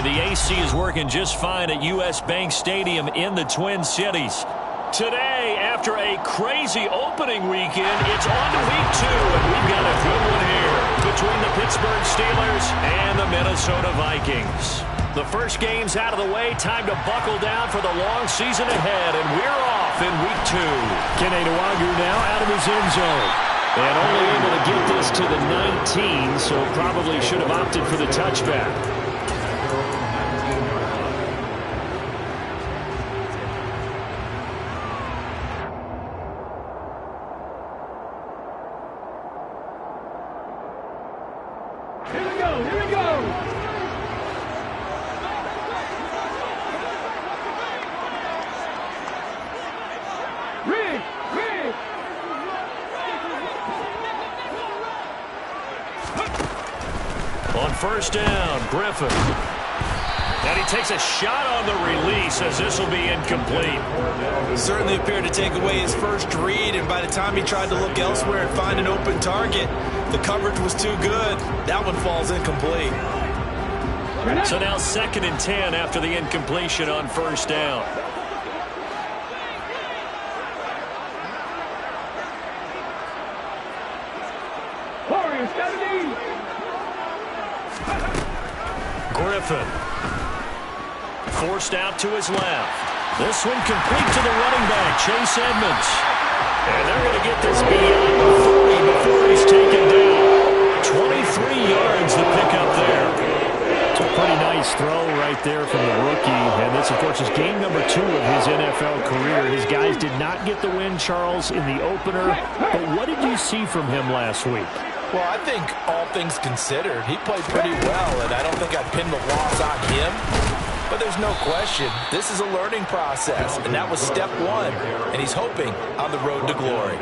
And the AC is working just fine at U.S. Bank Stadium in the Twin Cities. Today, after a crazy opening weekend, it's on to week 2, and we've got a good one here between the Pittsburgh Steelers and the Minnesota Vikings. The first game's out of the way. Time to buckle down for the long season ahead, and we're off in week 2. Kenny Nwagu now out of his end zone. And only able to get this to the 19, so probably should have opted for the touchback. First down, Griffin. And he takes a shot on the release as this will be incomplete. Certainly appeared to take away his first read, and by the time he tried to look elsewhere and find an open target, the coverage was too good. That one falls incomplete. So now 2nd and 10 after the incompletion on first down. Griffin. Forced out to his left. This one complete to the running back, Chase Edmonds. And they're going to get this beyond the 40 before he's taken down. 23 yards the pickup there. It's a pretty nice throw right there from the rookie. And this, of course, is game number 2 of his NFL career. His guys did not get the win, Charles, in the opener. But what did you see from him last week? Well, I think all things considered, he played pretty well, and I don't think I'd pin the loss on him. But there's no question, this is a learning process, and that was step 1, and he's hoping on the road to glory.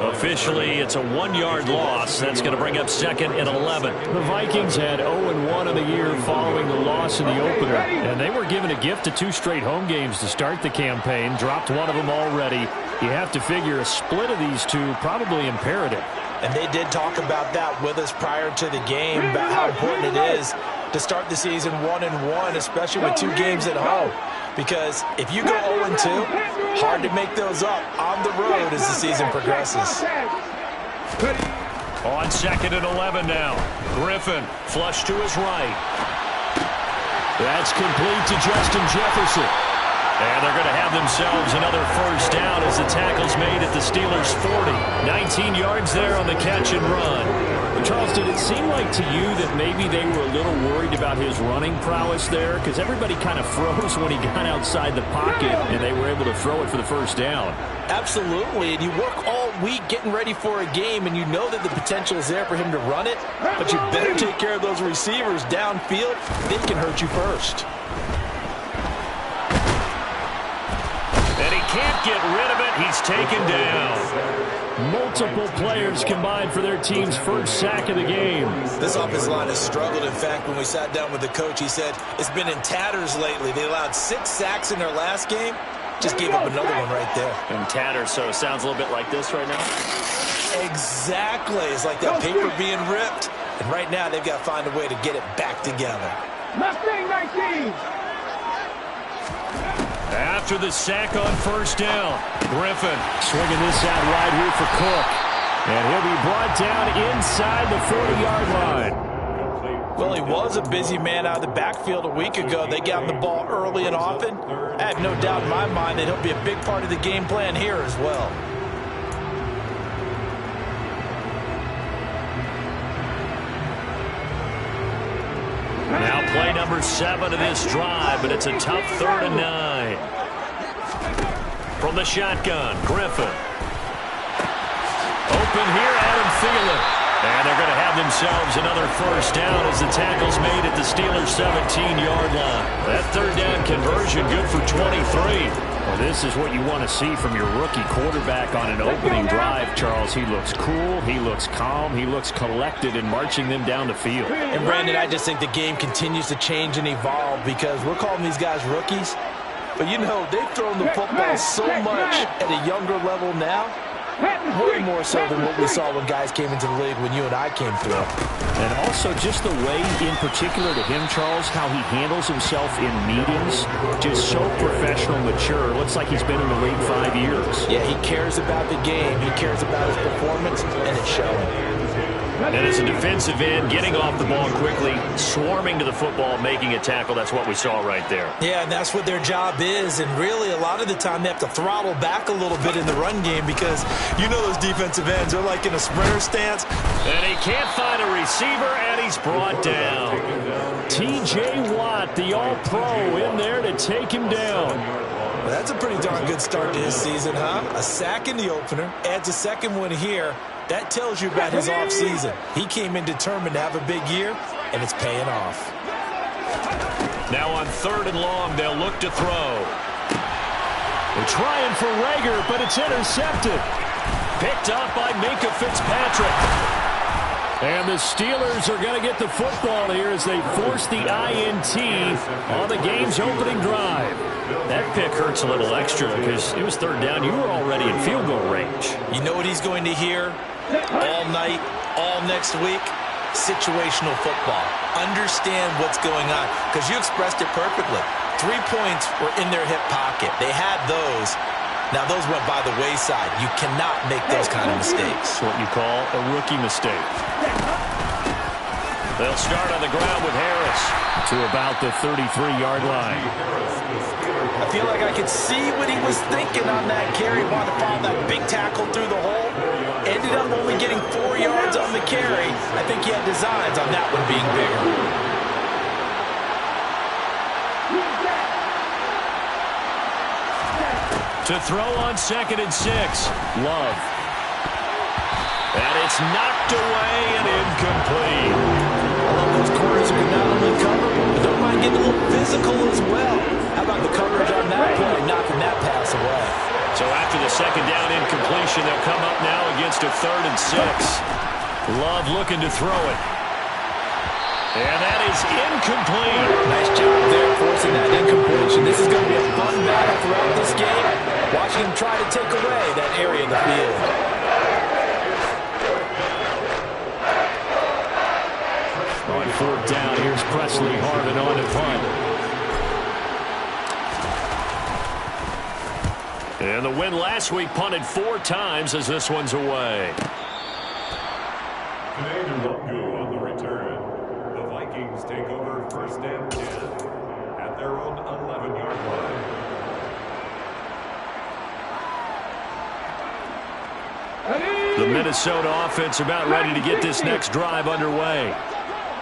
Officially, it's a 1-yard loss. That's going to bring up 2nd and 11. The Vikings had 0-1 in the year following the loss in the opener, and they were given a gift of 2 straight home games to start the campaign, dropped one of them already. You have to figure a split of these 2 probably imperative. And they did talk about that with us prior to the game, about how important it is to start the season 1-1, especially with 2 games at home. Because if you go 0-2, hard to make those up on the road as the season progresses. On 2nd and 11 now. Griffin flush to his right. That's complete to Justin Jefferson. And they're going to have themselves another first down as the tackle's made at the Steelers' 40. 19 yards there on the catch and run. Well, Charles, did it seem like to you that maybe they were a little worried about his running prowess there? Because everybody kind of froze when he got outside the pocket, and they were able to throw it for the first down. Absolutely, and you work all week getting ready for a game, and you know that the potential is there for him to run it, but you better take care of those receivers downfield. They can hurt you first. And he can't get rid of it. He's taken down. Multiple players combined for their team's first sack of the game. This offensive line has struggled. In fact, when we sat down with the coach, he said it's been in tatters lately. They allowed 6 sacks in their last game. Just gave up another one right there. In tatters, so it sounds a little bit like this right now? Exactly. It's like that paper being ripped. And right now, they've got to find a way to get it back together. Mustang 19. After the sack on first down, Griffin swinging this out wide here for Cook. And he'll be brought down inside the 40-yard line. Well, he was a busy man out of the backfield a week ago. They got him the ball early and often. I have no doubt in my mind that he'll be a big part of the game plan here as well. Now play number 7 of this drive, but it's a tough 3rd and 9. From the shotgun, Griffin. Open here, Adam Thielen. And they're going to have themselves another first down as the tackle's made at the Steelers' 17-yard line. That 3rd down conversion good for 23. Well, this is what you want to see from your rookie quarterback on an opening drive, Charles. He looks cool, he looks calm, he looks collected in marching them down the field. And, Brandon, I just think the game continues to change and evolve because we're calling these guys rookies. But, you know, they've thrown the football so much at a younger level now. Way more so than what we saw when guys came into the league when you and I came through. And also just the way, in particular to him, Charles, how he handles himself in meetings. Just so professional, mature. Looks like he's been in the league 5 years. Yeah, he cares about the game. He cares about his performance, and it's showing. And as a defensive end, getting off the ball quickly, swarming to the football, making a tackle, that's what we saw right there. Yeah, and that's what their job is. And really, a lot of the time, they have to throttle back a little bit in the run game because you know those defensive ends are like in a sprinter stance. And he can't find a receiver, and he's brought down. T.J. Watt, the All-Pro, in there to take him down. Well, that's a pretty darn good start to his season, huh? A sack in the opener, adds a second one here. That tells you about his offseason. He came in determined to have a big year, and it's paying off. Now on 3rd and long, they'll look to throw. They're trying for Rager, but it's intercepted. Picked up by Minkah Fitzpatrick. And the Steelers are going to get the football here as they force the INT on the game's opening drive. That pick hurts a little extra because it was 3rd down. You were already in field goal range. You know what he's going to hear all night, all next week? Situational football. Understand what's going on because you expressed it perfectly. 3 points were in their hip pocket. They had those. Now, those went by the wayside. You cannot make those kind of mistakes. It's what you call a rookie mistake. They'll start on the ground with Harris to about the 33-yard line. I feel like I could see what he was thinking on that carry. Wanted to follow that big tackle through the hole. Ended up only getting 4 yards on the carry. I think he had designs on that one being bigger. to throw on 2nd and 6. Love. And it's knocked away and incomplete. I love those corners who can not only cover, but don't mind getting a little physical as well. How about the coverage on that play, knocking that pass away? So after the 2nd down incompletion, they'll come up now against a 3rd and 6. Love looking to throw it. And that is incomplete. Nice job there forcing that incompletion. This is going to be a fun battle throughout this game. Watching him try to take away that area of the field. On 4th down, here's Presley Harvin on to punt. And the win last week punted 4 times as this one's away. Commander won't go on the return. The Vikings take over 1st and 10 at their own 11-yard line. The Minnesota offense about ready to get this next drive underway.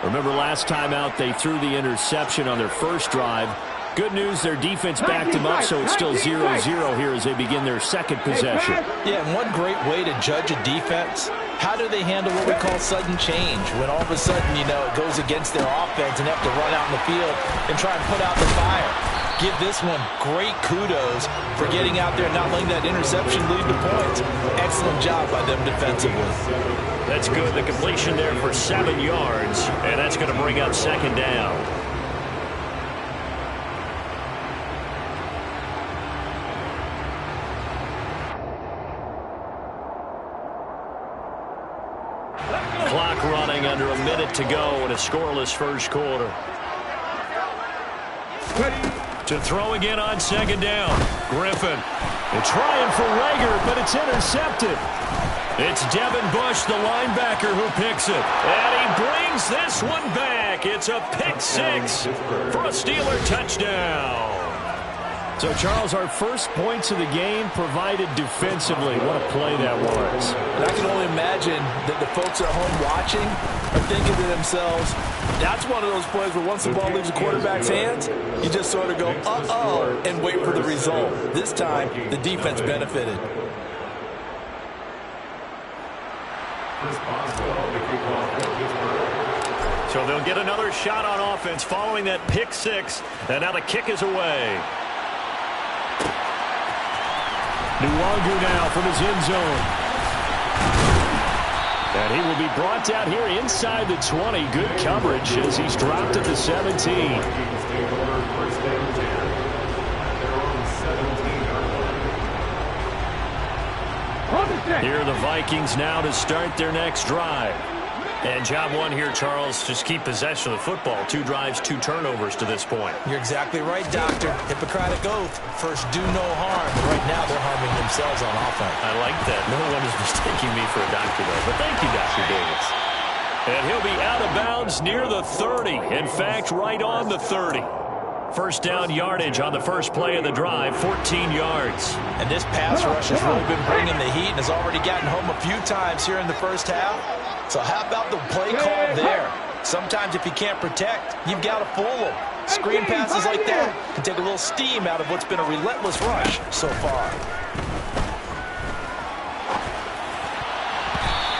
Remember last time out they threw the interception on their first drive. Good news, their defense backed them up, so it's still 0-0 here as they begin their second possession. Yeah, and one great way to judge a defense, how do they handle what we call sudden change? When all of a sudden, you know, it goes against their offense and they have to run out in the field and try and put out the fire. Give this one great kudos for getting out there and not letting that interception lead to points. Excellent job by them defensively. That's good. The completion there for 7 yards, and that's going to bring up 2nd down. Clock running under a minute to go in a scoreless first quarter. To throw again on 2nd down. Griffin. They're trying for Rager, but it's intercepted. It's Devin Bush, the linebacker, who picks it. And he brings this one back. It's a pick 6 for a Steeler touchdown. So, Charles, our first points of the game provided defensively. What a play that was. And I can only imagine that the folks at home watching are thinking to themselves, that's one of those plays where once the ball leaves the quarterback's hands, you just sort of go, uh-oh, and wait for the result. This time, the defense benefited. So they'll get another shot on offense following that pick 6. And now the kick is away. Nwangu now from his end zone. And he will be brought down here inside the 20. Good coverage as he's dropped at the 17. Here are the Vikings now to start their next drive. And job one here, Charles, just keep possession of the football. 2 drives, 2 turnovers to this point. You're exactly right, Doctor. Hippocratic oath. First, do no harm. But right now, they're harming themselves on offense. I like that. No one is mistaking me for a doctor, though. But thank you, Dr. Davis. And he'll be out of bounds near the 30. In fact, right on the 30. First down yardage on the first play of the drive, 14 yards. And this pass rush has really been bringing the heat and has already gotten home a few times here in the first half. So how about the play call there? Sometimes if you can't protect, you've got to fool them. Screen passes like that can take a little steam out of what's been a relentless rush so far.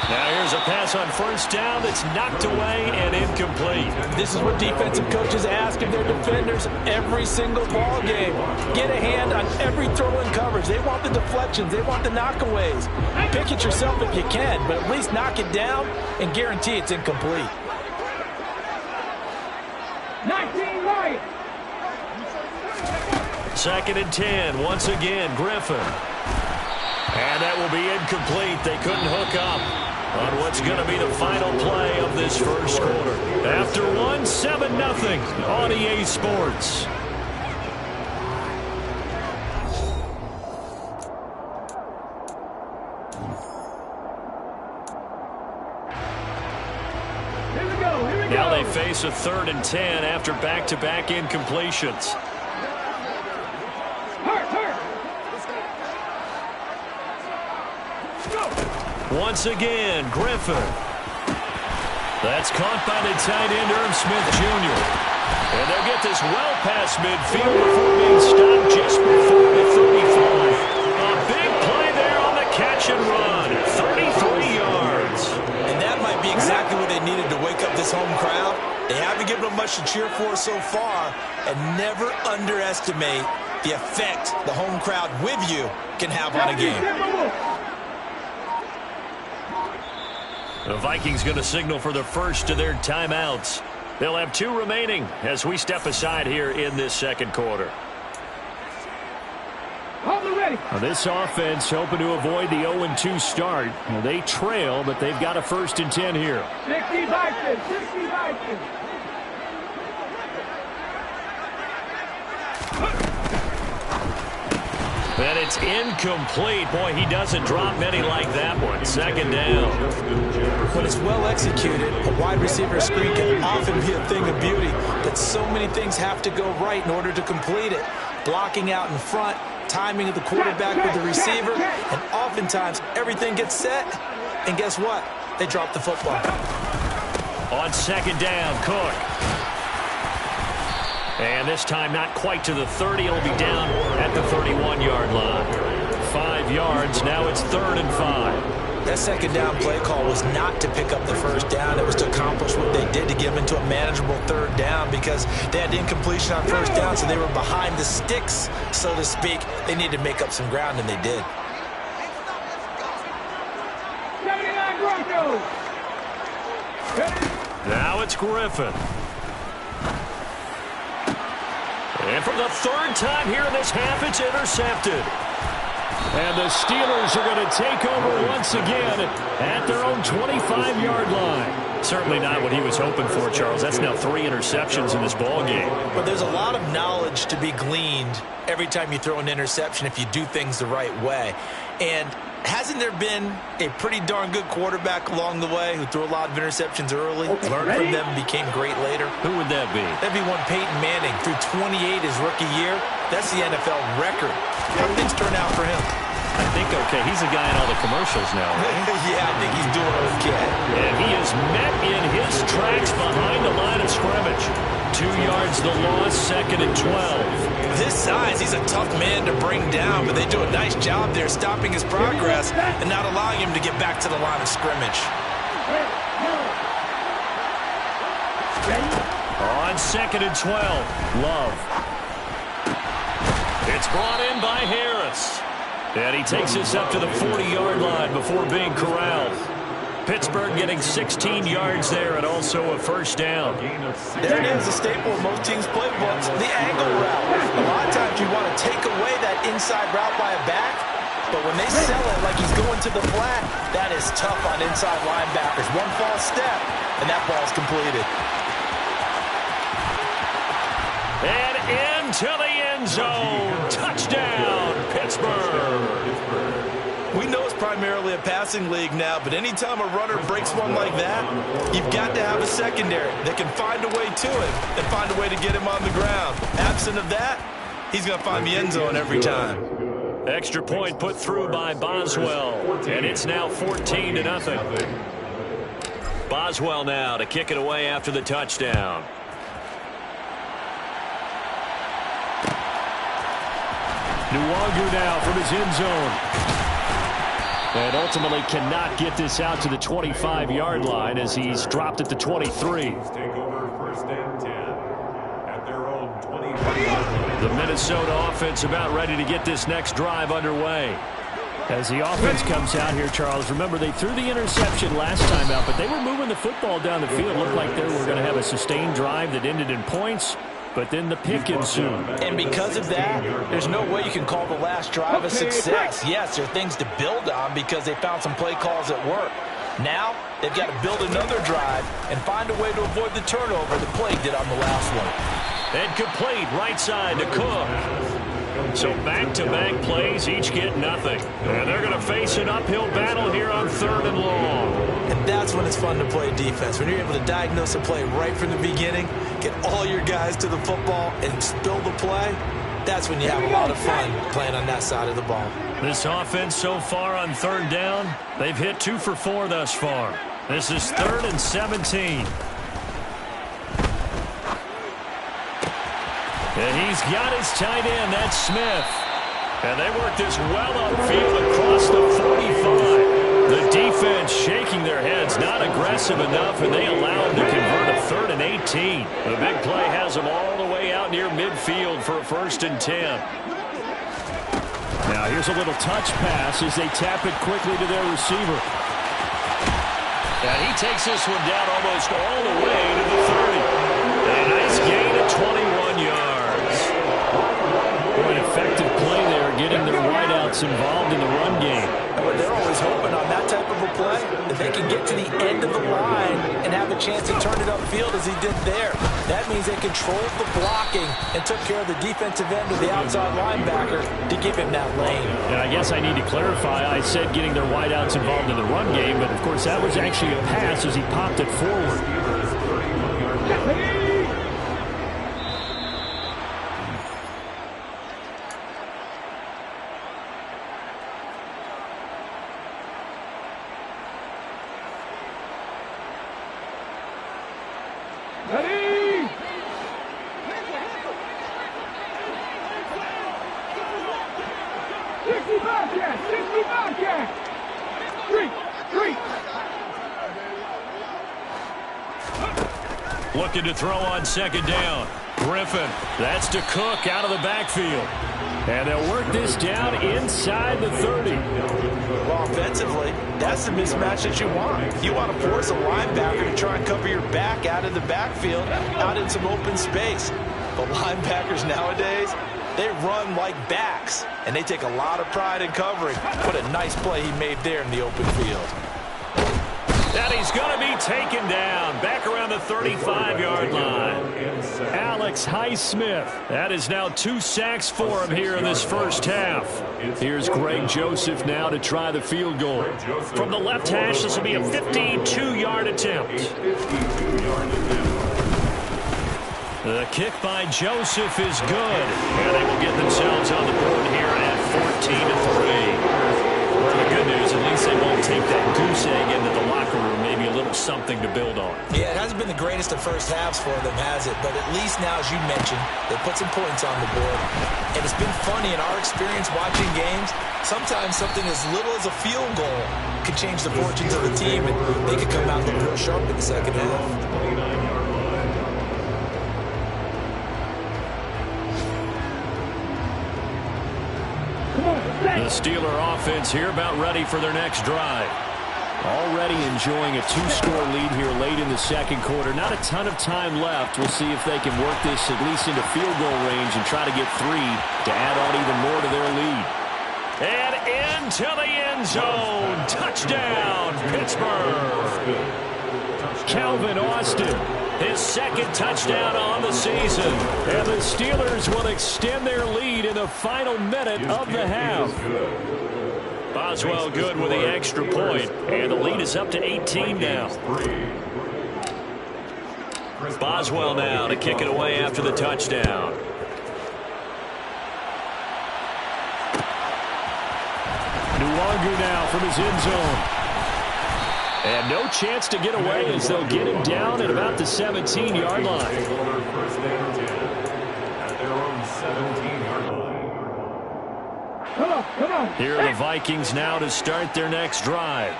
Now here's a pass on first down that's knocked away and incomplete. This is what defensive coaches ask of their defenders every single ball game. Get a hand on every throw in coverage. They want the deflections. They want the knockaways. Pick it yourself if you can, but at least knock it down and guarantee it's incomplete. 19 right. 2nd and 10. Once again, Griffin. And that will be incomplete. They couldn't hook up on what's going to be the final play of this first quarter. After one, 7-0 on EA Sports. Here we go. Here we Now go. they face a 3rd and 10 after back-to-back incompletions. Once again, Griffin. That's caught by the tight end, Irv Smith Jr. And they'll get this well past midfield before being stopped just before the 35. A big play there on the catch and run. 33 yards. And that might be exactly what they needed to wake up this home crowd. They haven't given them much to cheer for so far. And never underestimate the effect the home crowd with you can have on a game. The Vikings going to signal for the first of their timeouts. They'll have 2 remaining as we step aside here in this second quarter. This offense hoping to avoid the 0-2 start. They trail, but they've got a 1st and 10 here. 60 Vikings. 60 Vikings. And it's incomplete. Boy, he doesn't drop many like that one. 2nd down. When it's well executed, a wide receiver screen can often be a thing of beauty, but so many things have to go right in order to complete it. Blocking out in front, timing of the quarterback with the receiver, and oftentimes everything gets set, and guess what? They drop the football. On 2nd down, Cook. And this time not quite to the 30. It'll be down at the 31-yard line. 5 yards. Now it's 3rd and 5. That 2nd down play call was not to pick up the 1st down. It was to accomplish what they did to get them into a manageable 3rd down because they had incompletion on 1st down, so they were behind the sticks, so to speak. They needed to make up some ground, and they did. 79 Broncos. Now it's Griffin. And for the 3rd time here in this half, it's intercepted. And the Steelers are going to take over once again at their own 25-yard line. Certainly not what he was hoping for, Charles. That's now 3 interceptions in this ball game. But there's a lot of knowledge to be gleaned every time you throw an interception if you do things the right way. And hasn't there been a pretty darn good quarterback along the way who threw a lot of interceptions early, learned from them, and became great later? Who would that be? That'd be one Peyton Manning. Threw 28 his rookie year. That's the NFL record. How did things turn out for him? I think okay. He's a guy in all the commercials now, right? Yeah, I think he's doing okay. And he is met in his tracks behind the line of scrimmage. 2 yards the loss, 2nd and 12. This size, he's a tough man to bring down, but they do a nice job there stopping his progress and not allowing him to get back to the line of scrimmage. On 2nd and 12, Love. It's brought in by Harris. And he takes this up to the 40-yard line before being corralled. Pittsburgh getting 16 yards there and also a 1st down. There it is, a staple of most teams' playbooks, the angle route. A lot of times you want to take away that inside route by a back. But when they sell it like he's going to the flat, that is tough on inside linebackers. One false step, and that ball's completed. And into the end zone. Touchdown, Pittsburgh. We know it's primarily a passing league now, but anytime a runner breaks one like that, you've got to have a secondary that can find a way to him and find a way to get him on the ground. Absent of that, he's going to find the end zone every time. Extra point put through by Boswell, and it's now 14-0. Boswell now to kick it away after the touchdown. Nwangu now from his end zone. And ultimately cannot get this out to the 25-yard line as he's dropped at the 23. Take over first and 10 at their own 25. The Minnesota offense about ready to get this next drive underway. As the offense comes out here, Charles, remember they threw the interception last time out, but they were moving the football down the field. Looked like they were going to have a sustained drive that ended in points. But then the pick ensued. And because of that, there's no way you can call the last drive a success. Yes, there are things to build on because they found some play calls that work. Now, they've got to build another drive and find a way to avoid the turnover the play did on the last one. And complete right side to Cook. So back-to-back plays, each get nothing. And they're going to face an uphill battle here on 3rd and long. And that's when it's fun to play defense. When you're able to diagnose a play right from the beginning, get all your guys to the football, and spill the play, that's when you have a lot of fun playing on that side of the ball. This offense so far on 3rd down, they've hit 2 for 4 thus far. This is 3rd and 17. And he's got his tight end, that's Smith. And they work this well upfield across the 45. The defense shaking their heads, not aggressive enough, and they allow him to convert a 3rd and 18. The big play has them all the way out near midfield for a 1st and 10. Now here's a little touch pass as they tap it quickly to their receiver. And he takes this one down almost all the way to the 30. A nice gain of 21 yards. An effective play there, getting their wideouts involved in the run game. But they're always hoping on that type of a play that they can get to the end of the line and have a chance to turn it upfield as he did there. That means they controlled the blocking and took care of the defensive end of the outside linebacker to give him that lane. And I guess I need to clarify, I said getting their wideouts involved in the run game, but of course that was actually a pass as he popped it forward. Ready? 60 Bobcat! 60 Bobcat! 3! Looking to throw on 2nd down. Griffin, that's to Cook out of the backfield. And they'll work this down inside the 30. Well, offensively, that's the mismatch that you want. You want to force a linebacker to try and cover your back out of the backfield, out in some open space. But linebackers nowadays, they run like backs, and they take a lot of pride in covering. What a nice play he made there in the open field. And he's going to be taken down back around the 35-yard line. Alex Highsmith. That is now 2 sacks for him here in this first half. Here's Greg Joseph now to try the field goal. From the left hash, this will be a 52-yard attempt. The kick by Joseph is good. And they will get themselves on the board here at 14-3. Well, the good news, at least they won't take that goose egg into the locker room. Maybe a little something to build on. Yeah, it hasn't been the greatest of first halves for them, has it? But at least now, as you mentioned, they put some points on the board. And it's been funny in our experience watching games. Sometimes something as little as a field goal could change the fortunes of the team, and they could come out looking real sharp in the second half. The Steeler offense here about ready for their next drive. Already enjoying a 2-score lead here late in the second quarter. Not a ton of time left. We'll see if they can work this at least into field goal range and try to get 3 to add on even more to their lead. And into the end zone. Touchdown, Pittsburgh. Calvin Austin, his second touchdown on the season. And the Steelers will extend their lead in the final minute of the half. Boswell good with the extra point, and the lead is up to 18 now. Boswell now to kick it away after the touchdown. Nwangu now from his end zone. And no chance to get away as they'll get him down at about the 17-yard line. First down 10 at their own 17-yard line. Come on. Here are the Vikings now to start their next drive.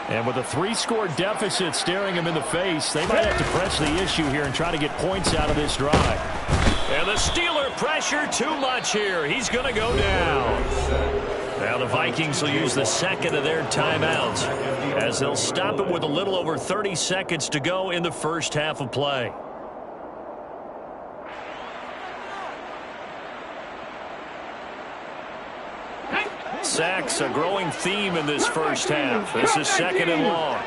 And with a 3-score deficit staring them in the face, they might have to press the issue here and try to get points out of this drive. And the Steeler pressure too much here. He's going to go down. Now the Vikings will use the second of their timeouts as they'll stop it with a little over 30 seconds to go in the first half of play. Sacks, a growing theme in this first half. This is second and long.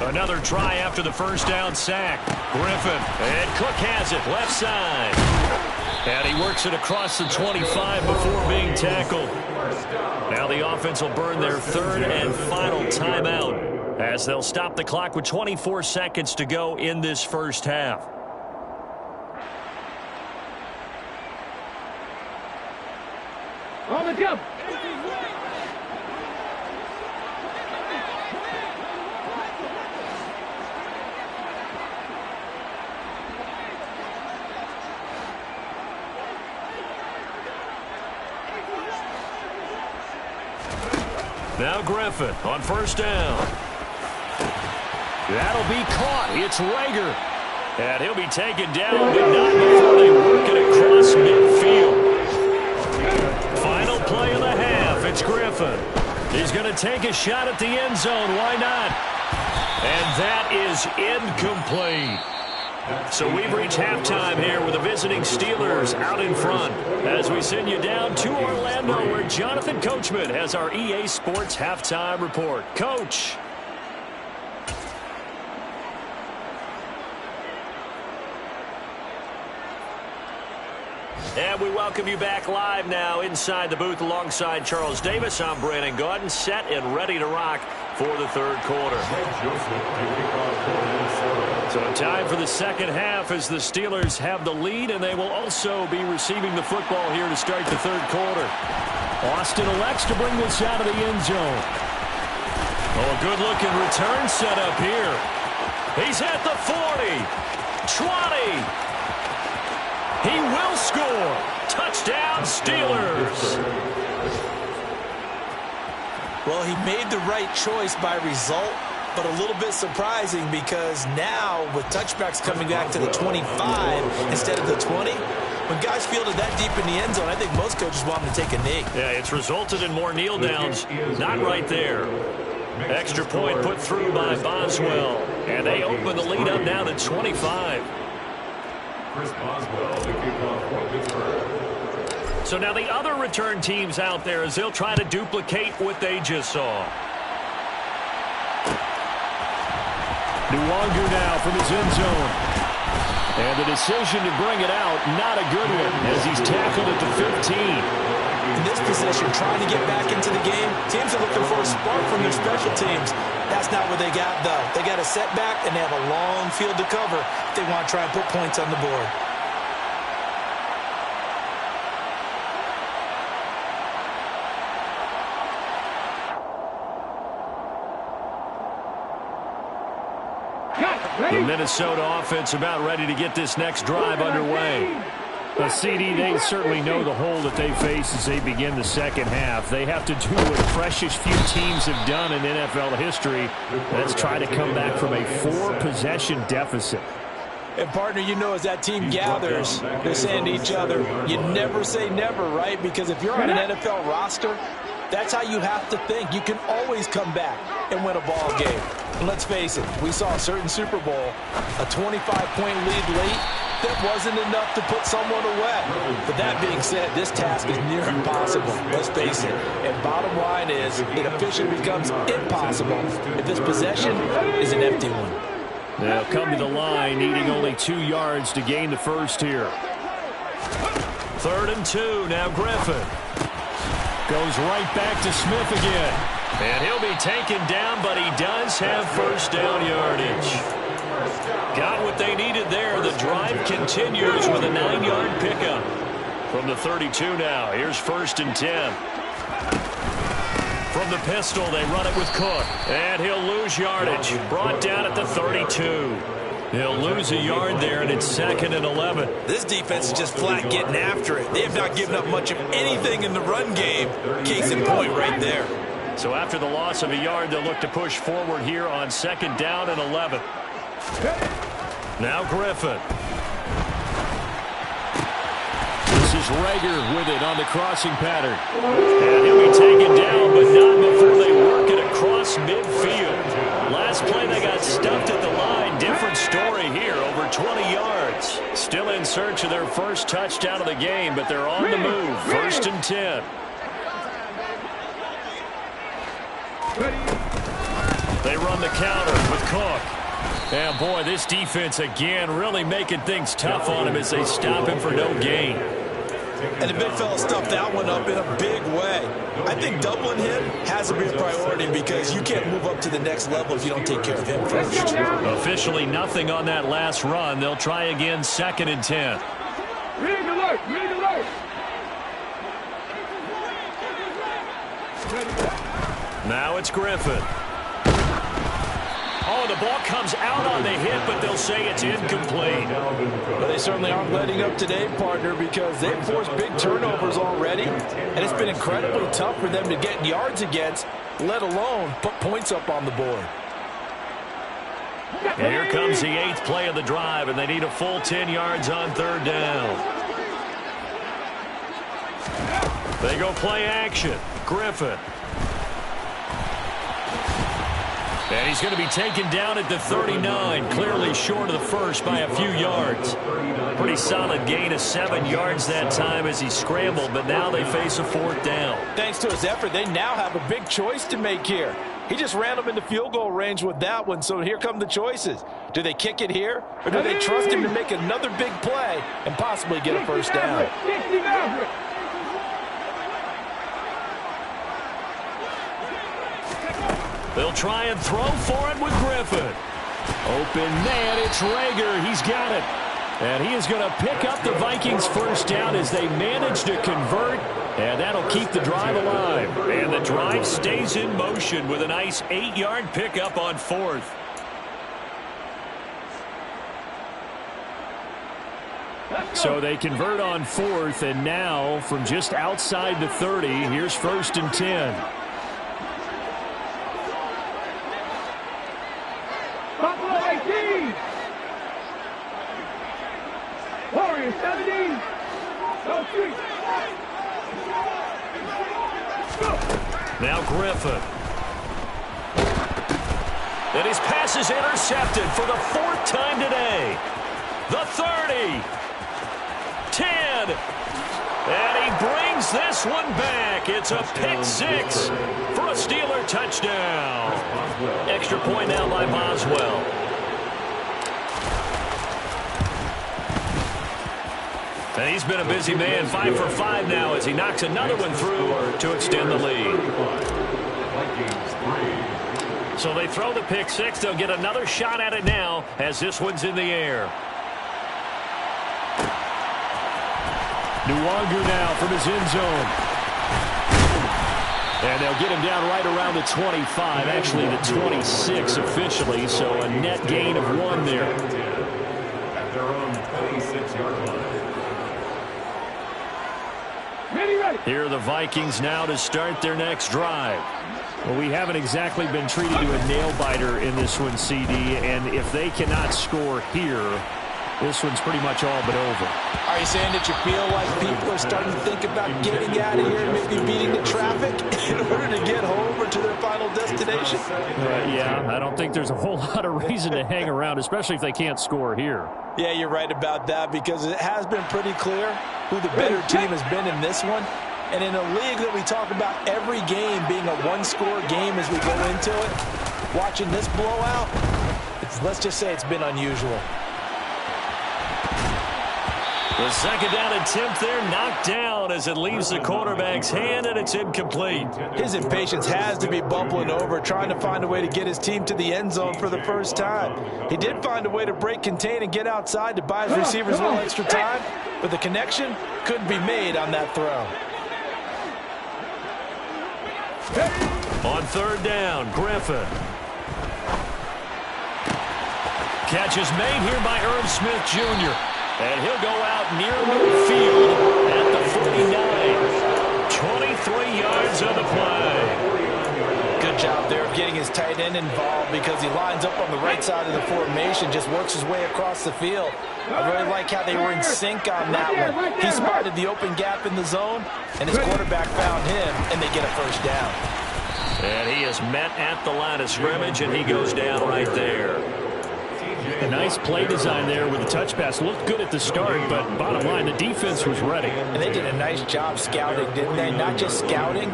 Another try after the first down sack. Griffin, and Cook has it, left side. And he works it across the 25 before being tackled. Now the offense will burn their third and final timeout as they'll stop the clock with 24 seconds to go in this first half. On the jump. Now Griffin on first down. That'll be caught. It's Rager. And he'll be taken down, but not before they work it across midfield. Final play of the half. It's Griffin. He's going to take a shot at the end zone. Why not? And that is incomplete. So we've reached halftime here with the visiting Steelers out in front as we send you down to Orlando where Jonathan Coachman has our EA Sports halftime report. Coach. And we welcome you back live now inside the booth alongside Charles Davis. I'm Brandon Gaudin, set and ready to rock for the third quarter. So time for the second half as the Steelers have the lead, and they will also be receiving the football here to start the third quarter. Austin elects to bring this out of the end zone. Oh, a good-looking return set up here. He's at the 40, 20. He will score. Touchdown, Steelers. Well, he made the right choice by result, but a little bit surprising because now with touchbacks coming back to the 25 instead of the 20, when guys fielded that deep in the end zone, I think most coaches want them to take a knee. Yeah, it's resulted in more kneel downs. Not right there. Extra point put through by Boswell, and they open the lead up now to 25. Chris Boswell, the kickoff for Pittsburgh. So now the other return teams out there as they'll try to duplicate what they just saw. Nwangu now from his end zone. And the decision to bring it out, not a good one as he's tackled at the 15. In this position, trying to get back into the game, teams are looking for a spark from their special teams. That's not what they got, though. They got a setback, and they have a long field to cover if they want to try and put points on the board. The Minnesota offense about ready to get this next drive underway. Well, CD, they certainly know the hole that they face as they begin the second half. They have to do what precious few teams have done in NFL history. Let's try to come back from a 4-possession deficit. And, partner, you know as that team gathers, they're saying to each other, you never say never, right? Because if you're on an NFL roster, That's how you have to think. You can always come back and win a ball game. And let's face it, we saw a certain Super Bowl, a 25-point lead late, that wasn't enough to put someone away. But that being said, this task is near impossible. Let's face it. And bottom line is, it officially becomes impossible if this possession is an empty one. They'll come to the line, needing only 2 yards to gain the first here. 3rd and 2. Now Griffin. Goes right back to Smith again. And he'll be taken down, but he does have first down yardage. Got what they needed there. The drive continues with a 9-yard pickup. From the 32 now, here's 1st and 10. From the pistol, they run it with Cook. And he'll lose yardage. Brought down at the 32. He'll lose a yard there, and it's 2nd and 11. This defense is just flat getting after it. They have not given up much of anything in the run game. Case in point right there. So after the loss of a yard, they'll look to push forward here on 2nd down and 11. Now Griffin. This is Rager with it on the crossing pattern. And he'll be taken down, but not before they work it across midfield. Last play, they got stuffed at the line. Different story here, over 20 yards. Still in search of their first touchdown of the game, but they're on the move. 1st and 10. They run the counter with Cook. And boy, this defense again really making things tough on him as they stop him for no gain. And the big fella stuffed that one up in a big way. I think doubling him has to be a priority because you can't move up to the next level if you don't take care of him first. Officially nothing on that last run. They'll try again 2nd and 10. Rig alert! Rig alert! Now it's Griffin. Oh, the ball comes out on the hit, but they'll say it's incomplete. Well, they certainly aren't letting up today, partner, because they've forced big turnovers already, and it's been incredibly tough for them to get yards against, let alone put points up on the board. And here comes the 8th play of the drive, and they need a full 10 yards on 3rd down. They go play action. Griffin. And he's going to be taken down at the 39, clearly short of the first by a few yards. Pretty solid gain of 7 yards that time as he scrambled, but now they face a 4th down. Thanks to his effort, they now have a big choice to make here. He just ran them into field goal range with that one, so here come the choices. Do they kick it here, or do they trust him to make another big play and possibly get a first down? They'll try and throw for it with Griffin. Open man, it's Rager. He's got it. And he is going to pick up the Vikings' first down as they manage to convert. And that'll keep the drive alive. And the drive stays in motion with a nice 8-yard pickup on 4th. So they convert on 4th, and now from just outside the 30, here's 1st and 10. Buffalo 18! Warriors 17! Go street! Now Griffin. And his pass is intercepted for the 4th time today. The 30. 10. And he brings this one back. It's a pick 6 for a Steeler touchdown. Extra point now by Boswell. And he's been a busy man, 5 for 5 now as he knocks another one through to extend the lead. So they throw the pick 6. They'll get another shot at it now as this one's in the air. Nwangu now from his end zone. And they'll get him down right around the 25, actually the 26 officially, so a net gain of 1 there. At their own 26-yard line. Here are the Vikings now to start their next drive. Well, we haven't exactly been treated to a nail-biter in this one, CD, and if they cannot score here, This one's pretty much all but over. Are you saying that you feel like people are starting to think about getting out of here and maybe beating the traffic in order to get home or to their final destination? Yeah, I don't think there's a whole lot of reason to hang around, especially if they can't score here. Yeah, you're right about that, because it has been pretty clear who the better team has been in this one. And in a league that we talk about every game being a one-score game as we go into it, watching this blowout, let's just say it's been unusual. The second down attempt there knocked down as it leaves the quarterback's hand, and it's incomplete. His impatience has to be bubbling over, trying to find a way to get his team to the end zone for the first time. He did find a way to break contain and get outside to buy his receivers a little extra time, but the connection couldn't be made on that throw. On third down, Griffin. Catch is made here by Irv Smith Jr. And he'll go out near midfield at the 49. 23 yards on the play. Good job there of getting his tight end involved, because he lines up on the right side of the formation, just works his way across the field. I really like how they were in sync on that one. He spotted the open gap in the zone, and his quarterback found him, and they get a first down. And he is met at the line of scrimmage, and he goes down right there. A nice play design there with the touch pass. Looked good at the start, but bottom line, the defense was ready. And they did a nice job scouting, didn't they? Not just scouting,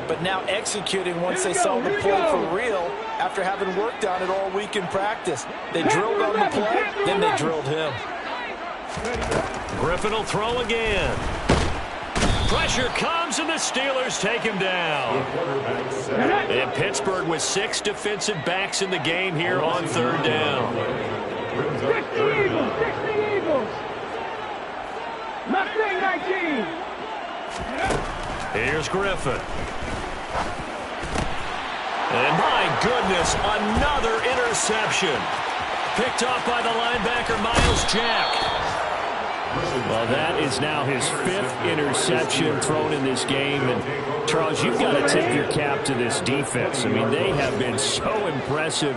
but now executing once they saw the play for real after having worked on it all week in practice. They drilled on the play, then they drilled him. Griffin will throw again. Pressure comes, and the Steelers take him down. And Pittsburgh with 6 defensive backs in the game here on third down. 60 Eagles, 60 Eagles. Mustang 19. Here's Griffin. And my goodness, another interception. Picked off by the linebacker, Miles Jack. Well, that is now his 5th interception thrown in this game. And, Charles, you've got to tip your cap to this defense. I mean, they have been so impressive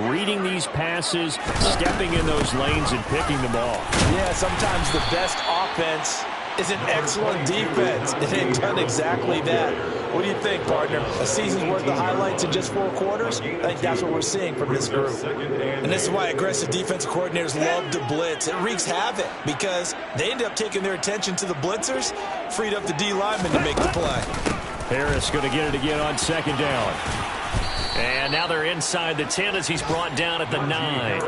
reading these passes, stepping in those lanes, and picking them off. Yeah, sometimes the best offense is an excellent defense, and they've done exactly that. What do you think, partner? A season's worth of highlights in just 4 quarters? I think that's what we're seeing from this group. And this is why aggressive defensive coordinators love to blitz. It wreaks havoc because they end up taking their attention to the blitzers, freed up the D lineman to make the play. Harris going to get it again on second down. And now they're inside the 10 as he's brought down at the 9.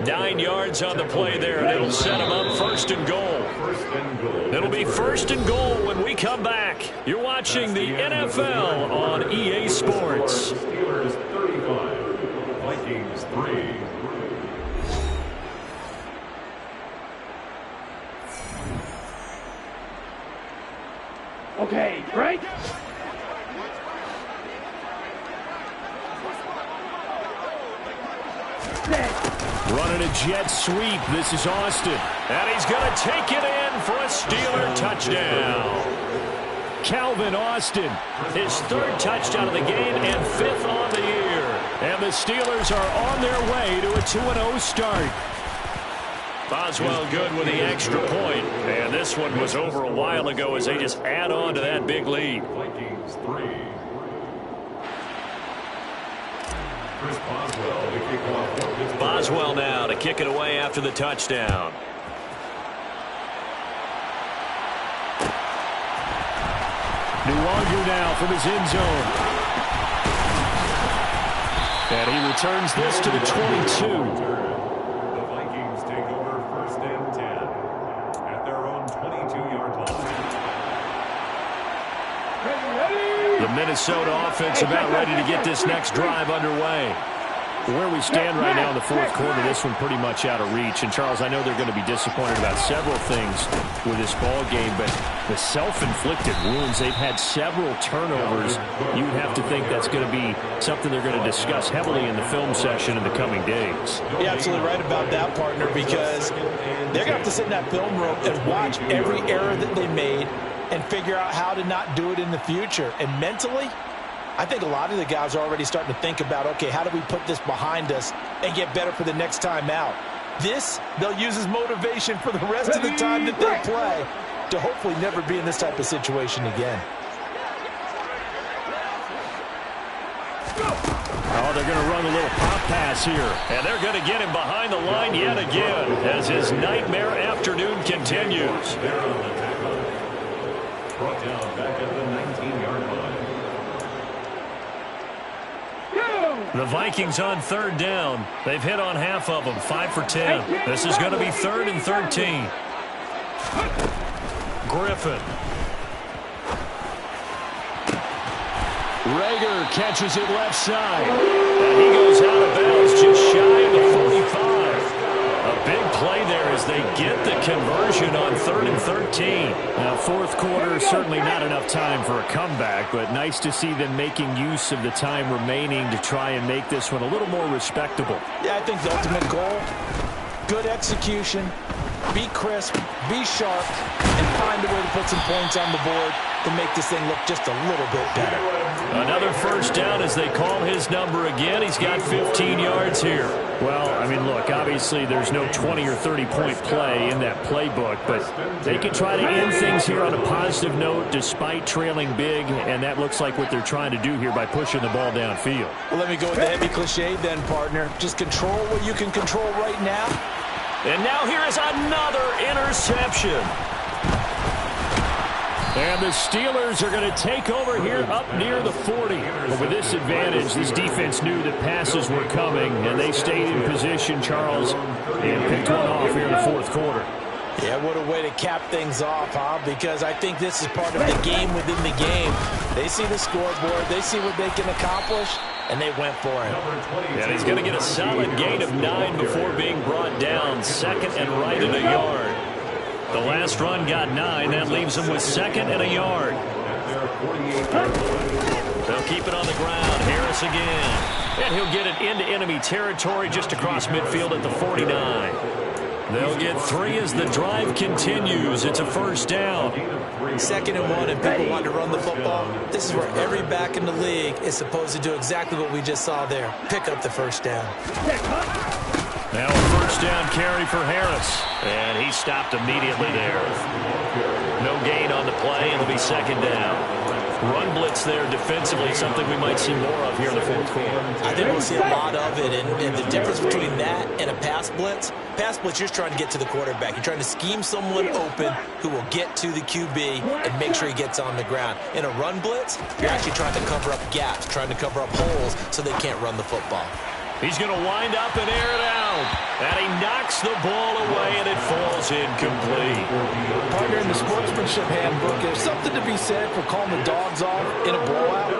9 yards on the play there, and it'll set him up first and goal. It'll be first and goal when we come back. You're watching the NFL on EA Sports. Steelers 35, Vikings 3. Okay, break. Running a jet sweep. This is Austin. And he's going to take it in for a Steeler touchdown. Calvin Austin. His 3rd touchdown of the game and 5th on the year. And the Steelers are on their way to a 2-0 start. Boswell good with the extra point. And this one was over a while ago as they just add on to that big lead. Vikings 3. Chris Boswell to kick off for Pittsburgh. Boswell now to kick it away after the touchdown. Nuwanger now from his end zone. And he returns this to the 22. The Vikings take over first and 10 at their own 22-yard line. The Minnesota offense about ready to get this next drive underway. Where we stand right now in the 4th quarter, this one pretty much out of reach. And, Charles, I know they're going to be disappointed about several things with this ball game, but the self-inflicted wounds, they've had several turnovers. You would have to think that's going to be something they're going to discuss heavily in the film session in the coming days. You're absolutely right about that, partner, because they're going to have to sit in that film room and watch every error that they made and figure out how to not do it in the future. And mentally, I think a lot of the guys are already starting to think about, okay, how do we put this behind us and get better for the next time out? This, they'll use as motivation for the rest of the time that they play to hopefully never be in this type of situation again. Oh, they're going to run a little pop pass here. And they're going to get him behind the line yet again as his nightmare afternoon continues. They're on the tackle. Brought down back at the 19-yard line. The Vikings on third down. They've hit on half of them, 5 for 10. This is going to be 3rd and 13. Griffin. Rager catches it left side. And he goes out of bounds just shy of the 45. A big play there as they get the conversion on 3rd and 13. Now, fourth quarter, certainly not enough time for a comeback, but nice to see them making use of the time remaining to try and make this one a little more respectable. Yeah, I think the ultimate goal, good execution, be crisp, be sharp, and find a way to put some points on the board to make this thing look just a little bit better. Another first down as they call his number again. He's got 15 yards here. Well, I mean, look, obviously there's no 20 or 30-point play in that playbook, but they can try to end things here on a positive note despite trailing big, and that looks like what they're trying to do here by pushing the ball downfield. Well, let me go with the heavy cliche then, partner. Just control what you can control right now. And now here is another interception. And the Steelers are going to take over here up near the 40. But with this advantage, this defense knew that passes were coming, and they stayed in position, Charles, and picked one off here in the fourth quarter. Yeah, what a way to cap things off, huh? Because I think this is part of the game within the game. They see the scoreboard, they see what they can accomplish, and they went for it. And he's going to get a solid gain of 9 before being brought down. 2nd and right and a yard. The last run got 9. That leaves him with 2nd and a yard. They'll keep it on the ground. Harris again. And he'll get it into enemy territory just across midfield at the 49. They'll get 3 as the drive continues. It's a first down. 2nd and 1, and people want to run the football. This is where every back in the league is supposed to do exactly what we just saw there. Pick up the first down. Now a first down carry for Harris. And he stopped immediately there. No gain on the play, and it'll be 2nd down. Run blitz there defensively, something we might see more of here in the fourth quarter. I think we'll see a lot of it, and the difference between that and a pass blitz, you're just trying to get to the quarterback. You're trying to scheme someone open who will get to the QB and make sure he gets on the ground. In a run blitz, you're actually trying to cover up gaps, trying to cover up holes so they can't run the football. He's going to wind up and air it out. And he knocks the ball away, and it falls incomplete. Partner, in the sportsmanship handbook, there's something to be said for calling the dogs off in a blowout.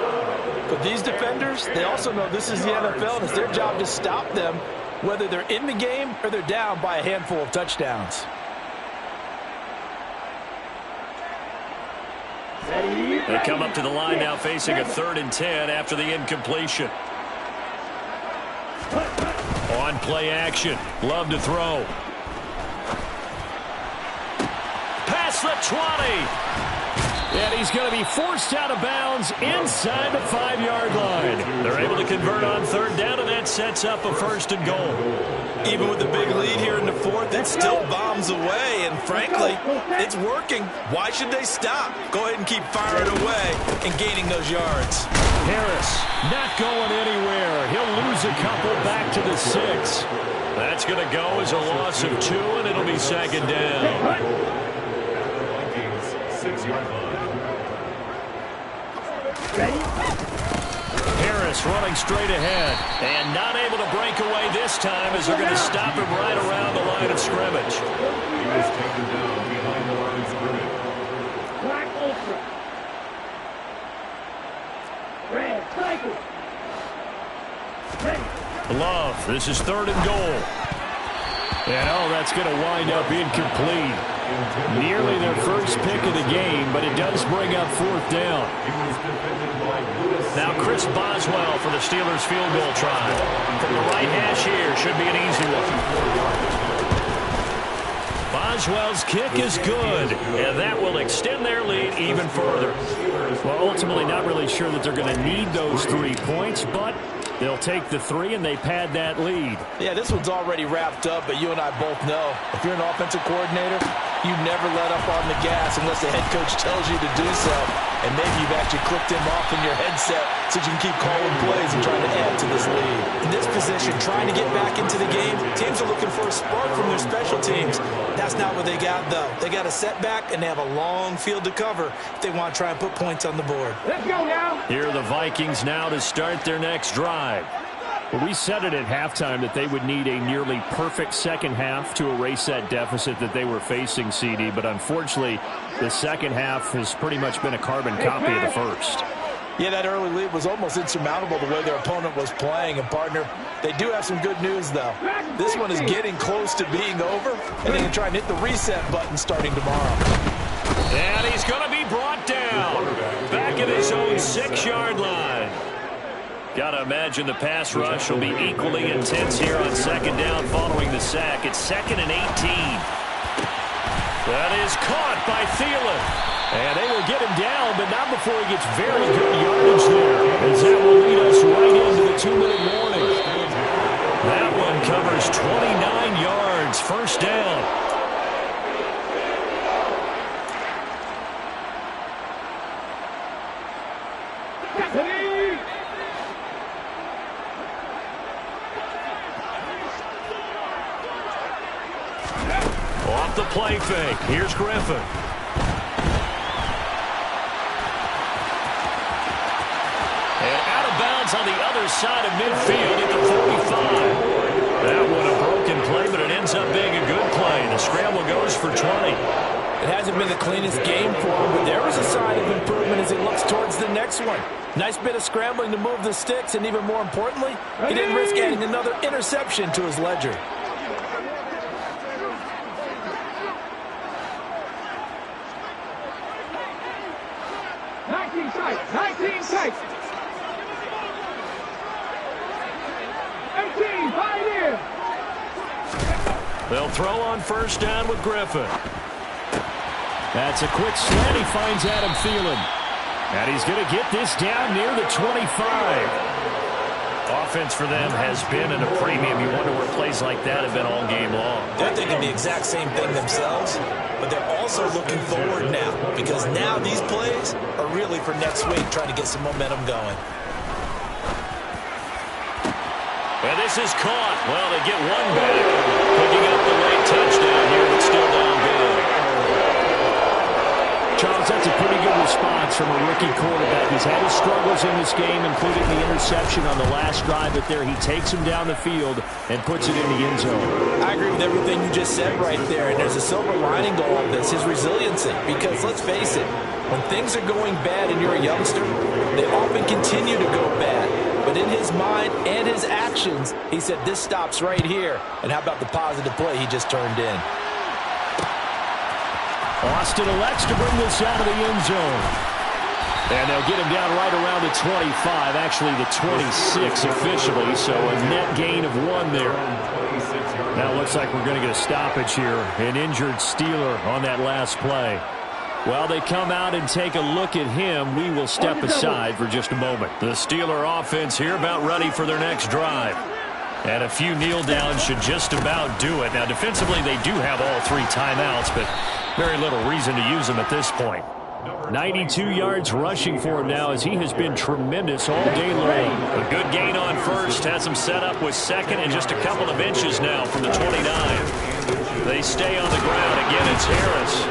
But these defenders, they also know this is the NFL, and it's their job to stop them, whether they're in the game or they're down by a handful of touchdowns. They come up to the line now facing a 3rd and 10 after the incompletion. On play action. Love to throw. Past the 20. And he's going to be forced out of bounds inside the 5-yard line. They're able to convert on 3rd down, and that sets up a 1st and goal. Even with the big lead here in the 4th, it still bombs away, and frankly, it's working. Why should they stop? Go ahead and keep firing away and gaining those yards. Harris not going anywhere. He'll lose a couple back to the 6. That's going to go as a loss of 2, and it'll be 2nd down. Vikings 6-yard line. Harris running straight ahead and not able to break away this time as they're going to stop him right around the line of scrimmage. He was taken down behind the line of scrimmage. Black Ultra. Red Tiger. Love, this is 3rd and goal. And that's going to wind up incomplete. Nearly their first pick of the game, but it does bring up 4th down. Now Chris Boswell for the Steelers field goal try. From the right hash here, should be an easy one. Boswell's kick is good, and that will extend their lead even further. Well, ultimately not really sure that they're going to need those 3 points, but They'll take the 3, and they pad that lead. Yeah, this one's already wrapped up, but you and I both know if you're an offensive coordinator, you never let up on the gas unless the head coach tells you to do so. And maybe you've actually clicked him off in your headset so you can keep calling plays and trying to add to this lead. In this position, trying to get back into the game, teams are looking for a spark from their special teams. That's not what they got, though. They got a setback, and they have a long field to cover if they want to try and put points on the board. Let's go now. Here are the Vikings now to start their next drive. Well, we said it at halftime that they would need a nearly perfect second half to erase that deficit that they were facing, CD. But unfortunately, the second half has pretty much been a carbon copy of the first. Yeah, that early lead was almost insurmountable the way their opponent was playing. And, partner, they do have some good news, though. This one is getting close to being over, and they can try and hit the reset button starting tomorrow. And he's going to be brought down back at his own 6-yard line. Got to imagine the pass rush will be equally intense here on second down following the sack. It's 2nd and 18. That is caught by Thielen. And they will get him down, but not before he gets very good yardage there, as that will lead us right into the 2-minute warning. That one covers 29 yards, first down. Off the play fake. Here's Griffin. And out of bounds on the other side of midfield at the 45. That one a broken play, but it ends up being a good play. The scramble goes for 20. It hasn't been the cleanest game for him, but there was a sign of improvement as he looks towards the next one. Nice bit of scrambling to move the sticks, and even more importantly, he didn't risk adding another interception to his ledger. They'll throw on first down with Griffin. That's a quick slant. He finds Adam Thielen. And he's going to get this down near the 25. Offense for them has been at a premium. You wonder where plays like that have been all game long. They're thinking the exact same thing themselves, but they're also looking forward now, because now these plays are really for next week, trying to get some momentum going. And this is caught. Well, they get one back. Picking up the late touchdown here, but still down big. Charles, that's a pretty good response from a rookie quarterback. He's had his struggles in this game, including the interception on the last drive, but there he takes him down the field and puts it in the end zone. I agree with everything you just said right there, and there's a silver lining to all of this, his resiliency. Because let's face it, when things are going bad and you're a youngster, they often continue to go bad. But in his mind and his actions, he said, this stops right here. And how about the positive play he just turned in? Austin elects to bring this out of the end zone. And they'll get him down right around the 25, actually the 26 officially, so a net gain of 1 there. Now it looks like we're going to get a stoppage here. An injured Steeler on that last play. While they come out and take a look at him, we will step aside for just a moment. The Steeler offense here about ready for their next drive. And a few kneel downs should just about do it. Now defensively they do have all 3 timeouts, but very little reason to use them at this point. 92 yards rushing for him now as he has been tremendous all day long. A good gain on first. Has him set up with second and just a couple of inches now from the 29. They stay on the ground. Again, it's Harris.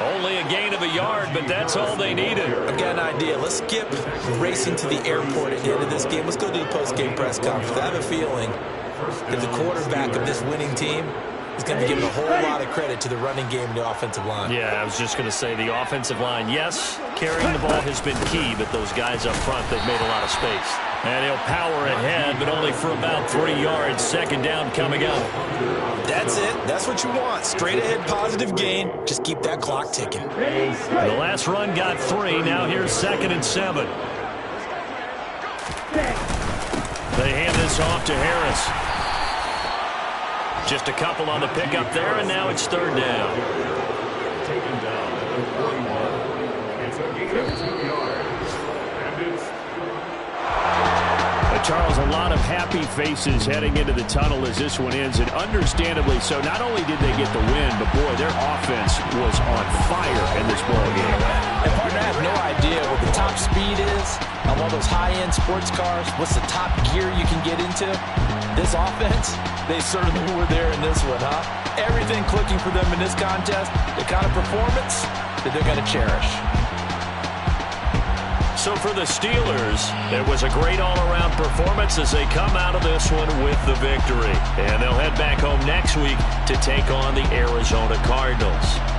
Only a gain of a yard, but that's all they needed. I've got an idea. Let's skip racing to the airport at the end of this game. Let's go to the post-game press conference. I have a feeling that the quarterback of this winning team is going to be given a whole lot of credit to the running game and the offensive line. Yeah, I was just going to say the offensive line, yes, carrying the ball has been key, but those guys up front, they've made a lot of space. And he'll power ahead, but only for about 3 yards. Second down coming up. That's it. That's what you want. Straight ahead positive gain. Just keep that clock ticking. The last run got 3. Now here's 2nd and 7. They hand this off to Harris. Just a couple on the pickup there, and now it's 3rd down. Taken down at the 41. It's a gain of 2 yards. And it's Charles, a lot of happy faces heading into the tunnel as this one ends, and understandably so. Not only did they get the win, but, boy, their offense was on fire in this ballgame. And partner, I have no idea what the top speed is on one of those high-end sports cars. What's the top gear you can get into? This offense, they certainly were there in this one, huh? Everything clicking for them in this contest, the kind of performance that they're going to cherish. So for the Steelers, it was a great all-around performance as they come out of this one with the victory. And they'll head back home next week to take on the Arizona Cardinals.